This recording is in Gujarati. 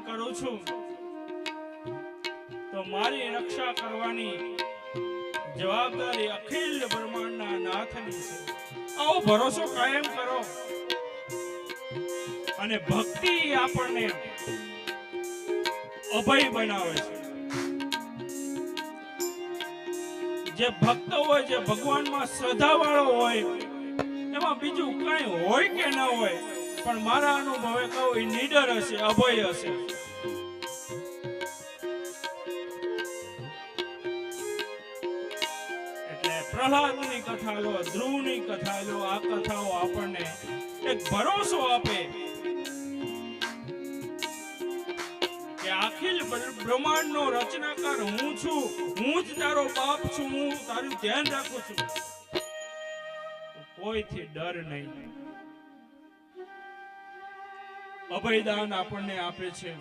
કરું છું તો મારી રક્ષા કરવાની જવાબદારી અખિલ બ્રહ્માંડના નાથની છે. આવો ભરોસો કાયમ કરો અને ભક્તિ આપણને અભય બનાવે છે. જે ભક્ત હોય, જે ભગવાનમાં શ્રદ્ધા વાળો હોય, એમાં બીજું કઈ હોય કે ન હોય, પણ મારા અનુભવે કહું એ નીડર હશે, અભય હશે. એટલે પ્રહલાદની કથા લો, ધ્રુવની કથા લો, આ કથાઓ આપણને એક ભરોસો આપે કે અખિલ બ્રહ્માંડનો રચનાકાર હું છું, હું જ તારો બાપ છું, હું તારું ધ્યાન રાખું છું, કોઈથી ડર નહીં. અભયદાન આપણને આપે છે.